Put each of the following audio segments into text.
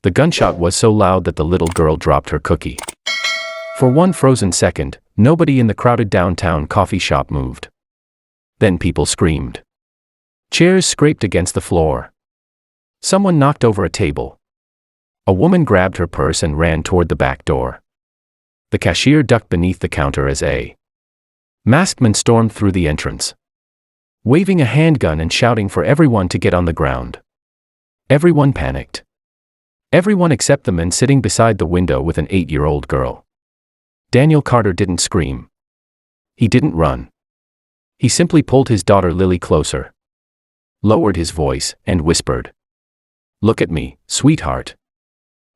The gunshot was so loud that the little girl dropped her cookie. For one frozen second, nobody in the crowded downtown coffee shop moved. Then people screamed. Chairs scraped against the floor. Someone knocked over a table. A woman grabbed her purse and ran toward the back door. The cashier ducked beneath the counter as a masked man stormed through the entrance, waving a handgun and shouting for everyone to get on the ground. Everyone panicked. Everyone except the man sitting beside the window with an 8-year-old girl. Daniel Carter didn't scream. He didn't run. He simply pulled his daughter Lily closer, lowered his voice, and whispered, "Look at me, sweetheart."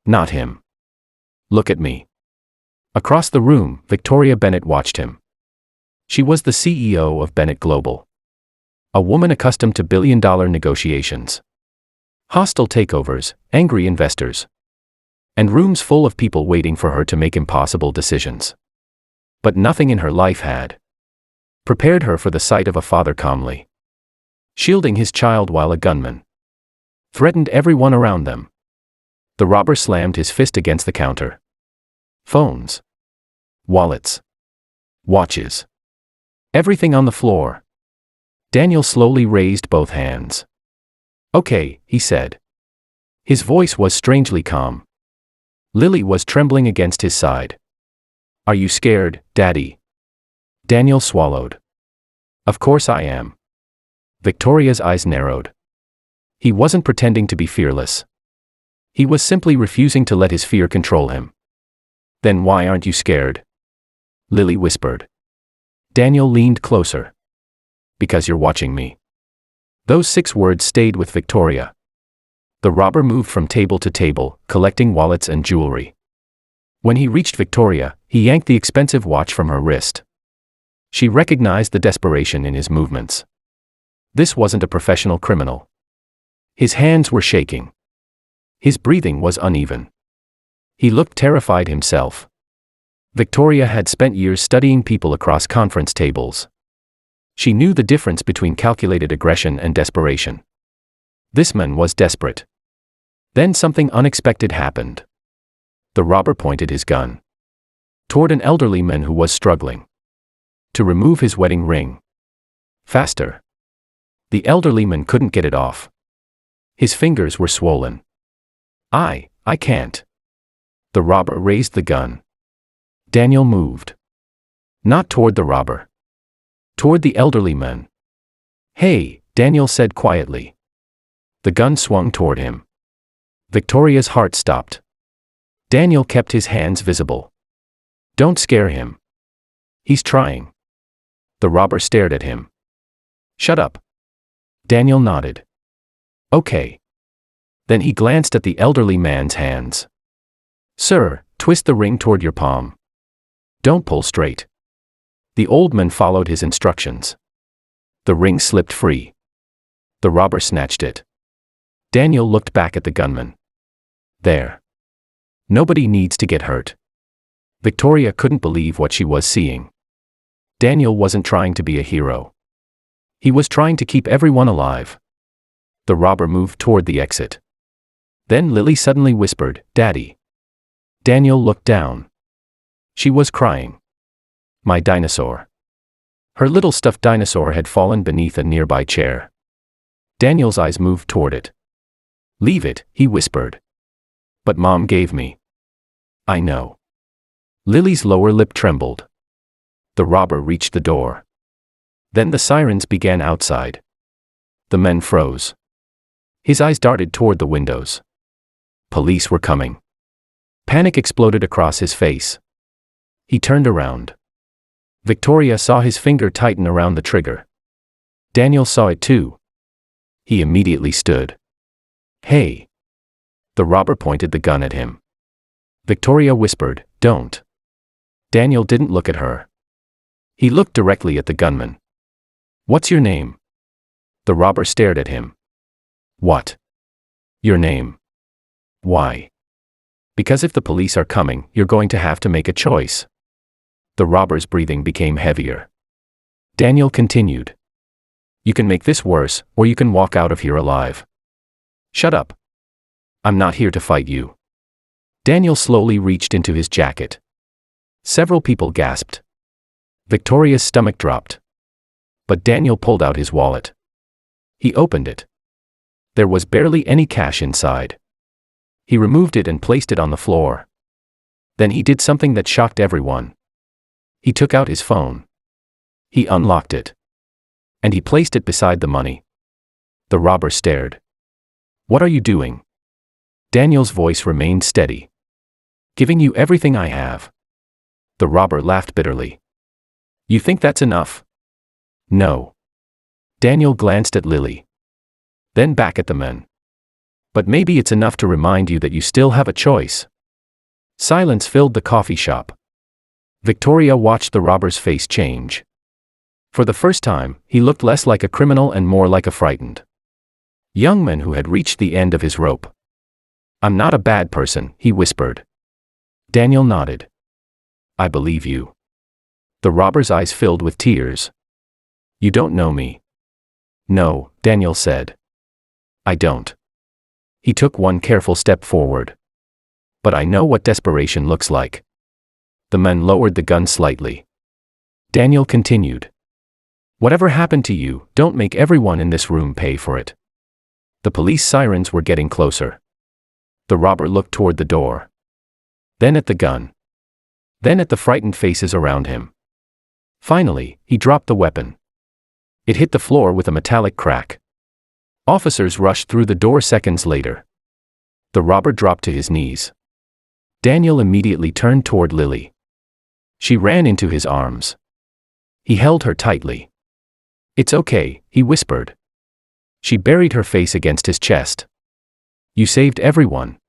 Not him. "Look at me." Across the room, Victoria Bennett watched him. She was the CEO of Bennett Global. A woman accustomed to billion-dollar negotiations, hostile takeovers, angry investors, and rooms full of people waiting for her to make impossible decisions. But nothing in her life had prepared her for the sight of a father calmly shielding his child while a gunman threatened everyone around them. The robber slammed his fist against the counter. Phones, wallets, watches, everything on the floor. Daniel slowly raised both hands. "Okay," he said. His voice was strangely calm. Lily was trembling against his side. "Are you scared, Daddy?" Daniel swallowed. "Of course I am." Victoria's eyes narrowed. He wasn't pretending to be fearless. He was simply refusing to let his fear control him. "Then why aren't you scared?" Lily whispered. Daniel leaned closer. "Because you're watching me." Those 6 words stayed with Victoria. The robber moved from table to table, collecting wallets and jewelry. When he reached Victoria, he yanked the expensive watch from her wrist. She recognized the desperation in his movements. This wasn't a professional criminal. His hands were shaking. His breathing was uneven. He looked terrified himself. Victoria had spent years studying people across conference tables. She knew the difference between calculated aggression and desperation. This man was desperate. Then something unexpected happened. The robber pointed his gun toward an elderly man who was struggling to remove his wedding ring. Faster. The elderly man couldn't get it off. His fingers were swollen. I can't." The robber raised the gun. Daniel moved. Not toward the robber. Toward the elderly man. "Hey," Daniel said quietly. The gun swung toward him. Victoria's heart stopped. Daniel kept his hands visible. "Don't scare him. He's trying." The robber stared at him. "Shut up." Daniel nodded. "Okay." Then he glanced at the elderly man's hands. "Sir, twist the ring toward your palm. Don't pull straight." The old man followed his instructions. The ring slipped free. The robber snatched it. Daniel looked back at the gunman. "There. Nobody needs to get hurt." Victoria couldn't believe what she was seeing. Daniel wasn't trying to be a hero. He was trying to keep everyone alive. The robber moved toward the exit. Then Lily suddenly whispered, "Daddy." Daniel looked down. She was crying. "My dinosaur." Her little stuffed dinosaur had fallen beneath a nearby chair. Daniel's eyes moved toward it. "Leave it," he whispered. "But Mom gave me." "I know." Lily's lower lip trembled. The robber reached the door. Then the sirens began outside. The men froze. His eyes darted toward the windows. Police were coming. Panic exploded across his face. He turned around. Victoria saw his finger tighten around the trigger. Daniel saw it too. He immediately stood. "Hey." The robber pointed the gun at him. Victoria whispered, "Don't." Daniel didn't look at her. He looked directly at the gunman. "What's your name?" The robber stared at him. "What? Your name?" "Why?" "Because if the police are coming, you're going to have to make a choice." The robber's breathing became heavier. Daniel continued. "You can make this worse, or you can walk out of here alive." "Shut up." I'm not here to fight you. Daniel slowly reached into his jacket. Several people gasped. Victoria's stomach dropped. But Daniel pulled out his wallet. He opened it. There was barely any cash inside. He removed it and placed it on the floor. Then he did something that shocked everyone. He took out his phone. He unlocked it. And he placed it beside the money. The robber stared. What are you doing? Daniel's voice remained steady. Giving you everything I have. The robber laughed bitterly. You think that's enough? No. Daniel glanced at Lily. Then back at the men. But maybe it's enough to remind you that you still have a choice. Silence filled the coffee shop. Victoria watched the robber's face change. For the first time, he looked less like a criminal and more like a frightened young man who had reached the end of his rope. I'm not a bad person, he whispered. Daniel nodded. I believe you. The robber's eyes filled with tears. You don't know me. No, Daniel said. I don't. He took one careful step forward. But I know what desperation looks like. The men lowered the gun slightly. Daniel continued. Whatever happened to you, don't make everyone in this room pay for it. The police sirens were getting closer. The robber looked toward the door. Then at the gun. Then at the frightened faces around him. Finally, he dropped the weapon. It hit the floor with a metallic crack. Officers rushed through the door seconds later. The robber dropped to his knees. Daniel immediately turned toward Lily. She ran into his arms. He held her tightly. It's okay, he whispered. She buried her face against his chest. You saved everyone.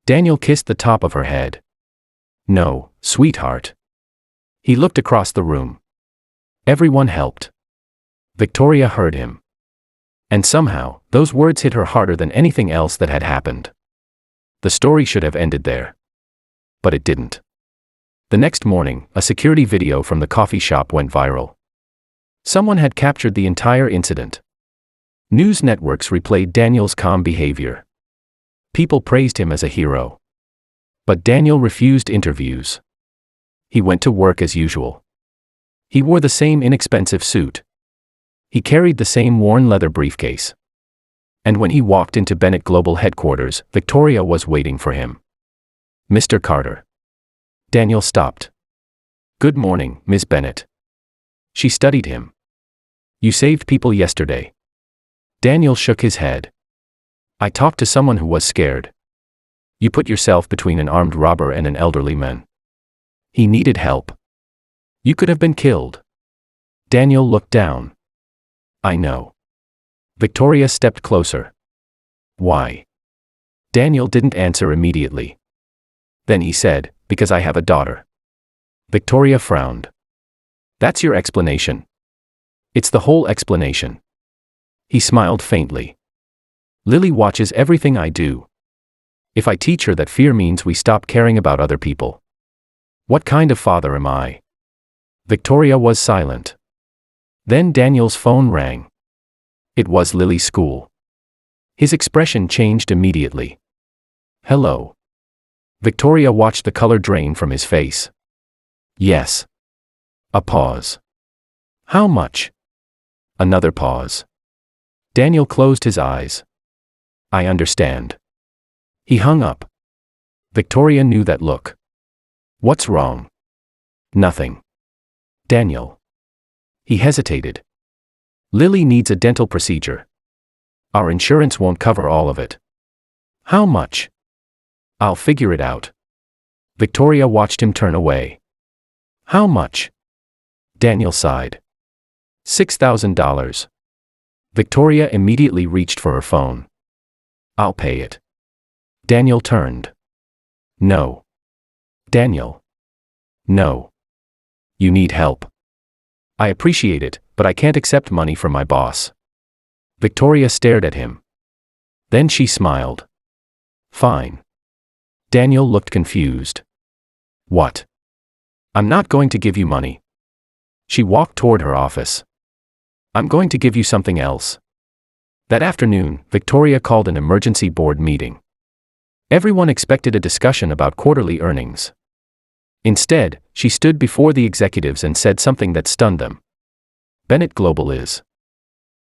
Daniel kissed the top of her head. No, sweetheart. He looked across the room. Everyone helped. Victoria heard him. And somehow, those words hit her harder than anything else that had happened. The story should have ended there. But it didn't. The next morning, a security video from the coffee shop went viral. Someone had captured the entire incident. News networks replayed Daniel's calm behavior. People praised him as a hero. But Daniel refused interviews. He went to work as usual. He wore the same inexpensive suit. He carried the same worn leather briefcase. And when he walked into Bennett Global headquarters, Victoria was waiting for him. Mr. Carter. Daniel stopped. Good morning, Miss Bennett. She studied him. You saved people yesterday. Daniel shook his head. I talked to someone who was scared. You put yourself between an armed robber and an elderly man. He needed help. You could have been killed. Daniel looked down. I know. Victoria stepped closer. Why? Daniel didn't answer immediately. Then he said, because I have a daughter. Victoria frowned. That's your explanation. It's the whole explanation. He smiled faintly. Lily watches everything I do. If I teach her that fear means we stop caring about other people. What kind of father am I? Victoria was silent. Then Daniel's phone rang. It was Lily's school. His expression changed immediately. Hello. Victoria watched the color drain from his face. Yes. A pause. How much? Another pause. Daniel closed his eyes. I understand. He hung up. Victoria knew that look. What's wrong? Nothing. Daniel. He hesitated. Lily needs a dental procedure. Our insurance won't cover all of it. How much? I'll figure it out. Victoria watched him turn away. How much? Daniel sighed. $6,000. Victoria immediately reached for her phone. I'll pay it. Daniel turned. No. Daniel. No. You need help. I appreciate it, but I can't accept money from my boss. Victoria stared at him. Then she smiled. Fine. Daniel looked confused. What? I'm not going to give you money. She walked toward her office. I'm going to give you something else. That afternoon, Victoria called an emergency board meeting. Everyone expected a discussion about quarterly earnings. Instead, she stood before the executives and said something that stunned them. Bennett Global is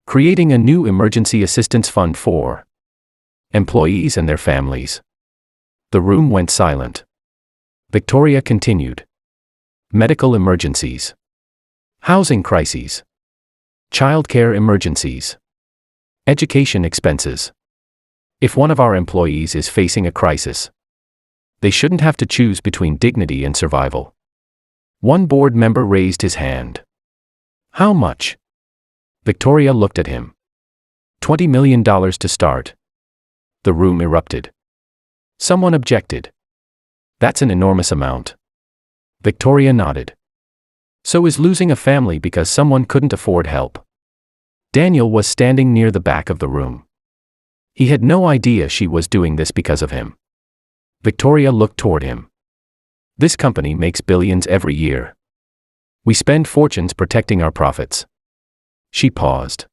creating a new emergency assistance fund for employees and their families. The room went silent. Victoria continued. Medical emergencies. Housing crises. Childcare emergencies. Education expenses. If one of our employees is facing a crisis, they shouldn't have to choose between dignity and survival. One board member raised his hand. How much? Victoria looked at him. $20 million to start. The room erupted. Someone objected. That's an enormous amount. Victoria nodded. So is losing a family because someone couldn't afford help. Daniel was standing near the back of the room. He had no idea she was doing this because of him. Victoria looked toward him. This company makes billions every year. We spend fortunes protecting our profits. She paused.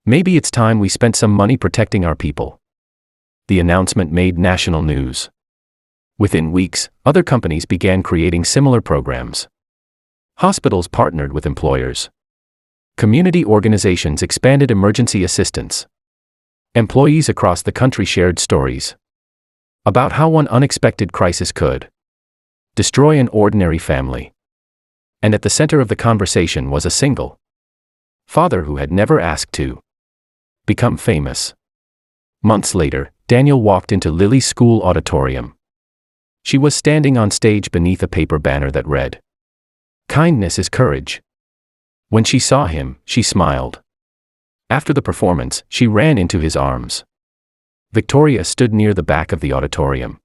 Maybe it's time we spent some money protecting our people. The announcement made national news. Within weeks, other companies began creating similar programs. Hospitals partnered with employers. Community organizations expanded emergency assistance. Employees across the country shared stories about how one unexpected crisis could destroy an ordinary family. And at the center of the conversation was a single father who had never asked to become famous. Months later, Daniel walked into Lily's school auditorium. She was standing on stage beneath a paper banner that read, "Kindness is courage." When she saw him, she smiled. After the performance, she ran into his arms. Victoria stood near the back of the auditorium.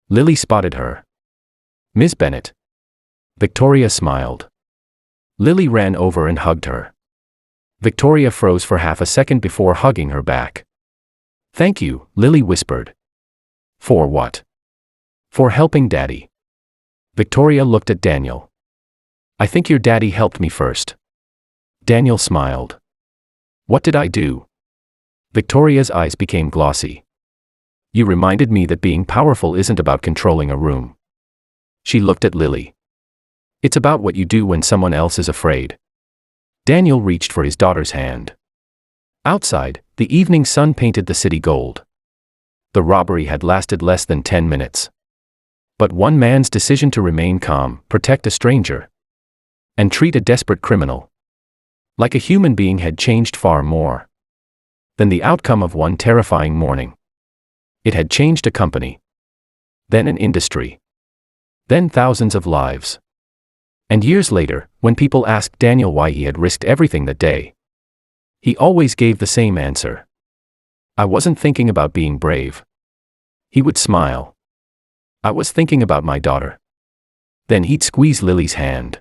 Lily spotted her. "Ms. Bennett." Victoria smiled. Lily ran over and hugged her. Victoria froze for half a second before hugging her back. "Thank you," Lily whispered. "For what?" "For helping Daddy." Victoria looked at Daniel. "I think your daddy helped me first." Daniel smiled. "What did I do?" Victoria's eyes became glossy. "You reminded me that being powerful isn't about controlling a room." She looked at Lily. "It's about what you do when someone else is afraid." Daniel reached for his daughter's hand. Outside, the evening sun painted the city gold. The robbery had lasted less than 10 minutes. But one man's decision to remain calm, protect a stranger, and treat a desperate criminal like a human being had changed far more than the outcome of one terrifying morning. It had changed a company, then an industry, then thousands of lives. And years later, when people asked Daniel why he had risked everything that day, he always gave the same answer. "I wasn't thinking about being brave." He would smile. "I was thinking about my daughter." Then he'd squeeze Lily's hand.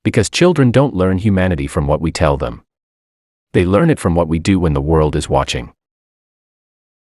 Because children don't learn humanity from what we tell them. They learn it from what we do when the world is watching.